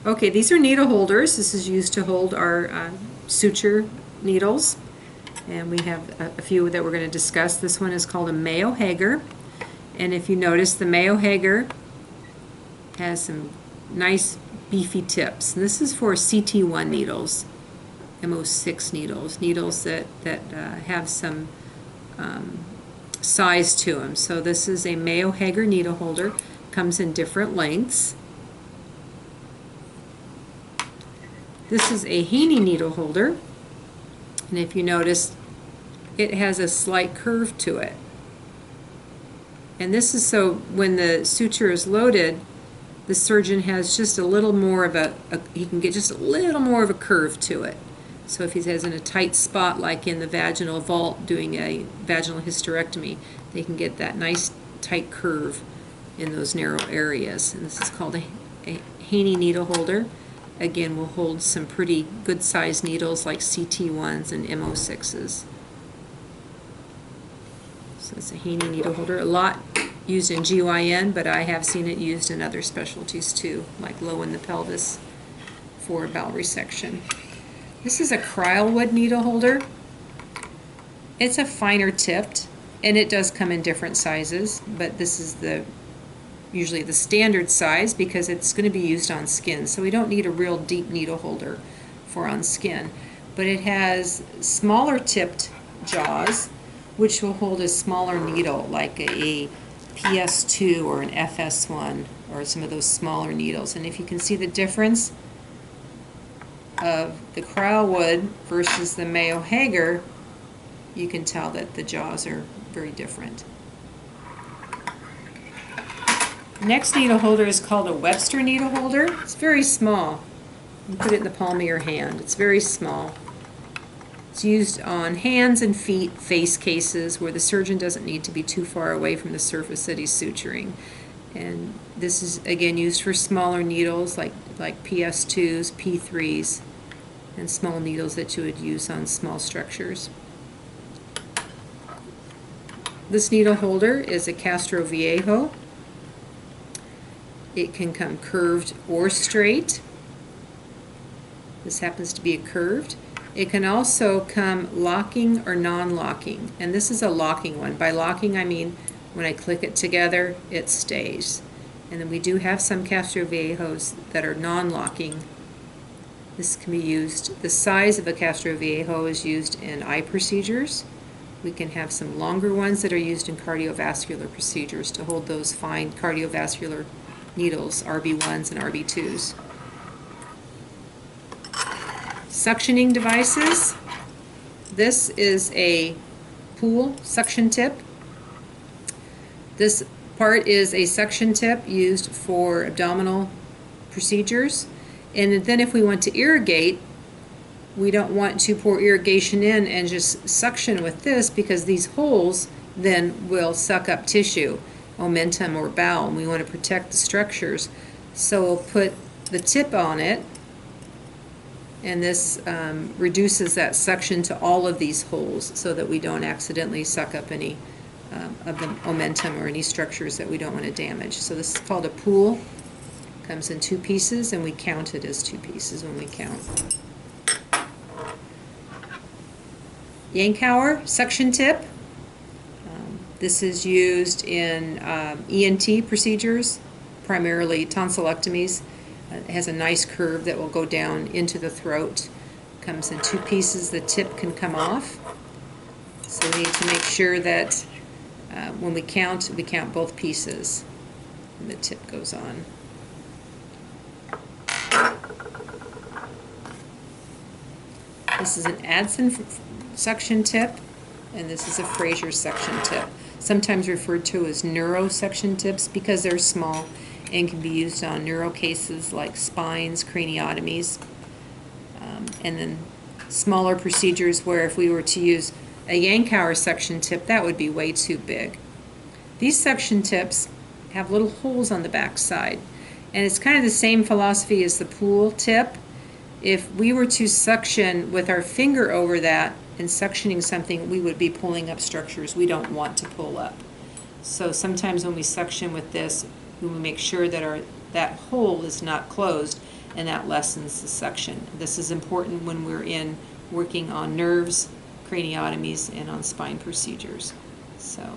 Okay, these are needle holders. This is used to hold our suture needles. And we have a few that we're going to discuss. This one is called a Mayo Hager. And if you notice, the Mayo Hager has some nice beefy tips. And this is for CT1 needles, MO6 needles, needles that have some size to them. So this is a Mayo Hager needle holder. Comes in different lengths. This is a Haney needle holder, and if you notice, it has a slight curve to it. And this is so when the suture is loaded, the surgeon has just a little more of he can get just a little more of a curve to it. So if he has in a tight spot like in the vaginal vault doing a vaginal hysterectomy, they can get that nice tight curve in those narrow areas. And this is called a Haney needle holder. Again, will hold some pretty good sized needles like CT1s and MO6s. So it's a Haney needle holder. A lot used in GYN, but I have seen it used in other specialties too, like low in the pelvis for bowel resection. This is a Crylewood needle holder. It's a finer tipped, and it does come in different sizes, but this is usually the standard size because it's going to be used on skin, so we don't need a real deep needle holder for on skin. But it has smaller tipped jaws, which will hold a smaller needle like a PS2 or an FS1 or some of those smaller needles. And if you can see the difference of the Crylewood versus the Mayo Hager, you can tell that the jaws are very different. Next needle holder is called a Webster needle holder. It's very small. You put it in the palm of your hand. It's very small. It's used on hands and feet, face cases, where the surgeon doesn't need to be too far away from the surface that he's suturing. And this is, again, used for smaller needles like PS2s, P3s, and small needles that you would use on small structures. This needle holder is a Castro Viejo. It can come curved or straight. This happens to be a curved. It can also come locking or non-locking, and this is a locking one. By locking, I mean when I click it together, it stays. And then we do have some Castro Viejos that are non-locking. This can be used, the size of a Castro Viejo is used in eye procedures. We can have some longer ones that are used in cardiovascular procedures to hold those fine cardiovascular needles, RB1s and RB2s. Suctioning devices. This is a pool suction tip. This part is a suction tip used for abdominal procedures. And then if we want to irrigate, we don't want to pour irrigation in and just suction with this, because these holes then will suck up tissue, omentum or bowel, and we want to protect the structures. So we'll put the tip on it, and this reduces that suction to all of these holes so that we don't accidentally suck up any of the omentum or any structures that we don't want to damage. So this is called a pool. Comes in 2 pieces, and we count it as 2 pieces when we count. Yankauer suction tip. This is used in ENT procedures, primarily tonsillectomies. It has a nice curve that will go down into the throat. Comes in 2 pieces. The tip can come off. So we need to make sure that when we count both pieces. And the tip goes on. This is an Adson suction tip, and this is a Fraser suction tip, sometimes referred to as neuro suction tips because they're small and can be used on neuro cases like spines, craniotomies, and then smaller procedures where if we were to use a Yankauer suction tip, that would be way too big. These suction tips have little holes on the back side, and it's kind of the same philosophy as the pool tip. If we were to suction with our finger over that and suctioning something, we would be pulling up structures we don't want to pull up. So sometimes when we suction with this, we will make sure that that hole is not closed, and that lessens the suction. This is important when we're working on nerves, craniotomies, and on spine procedures. So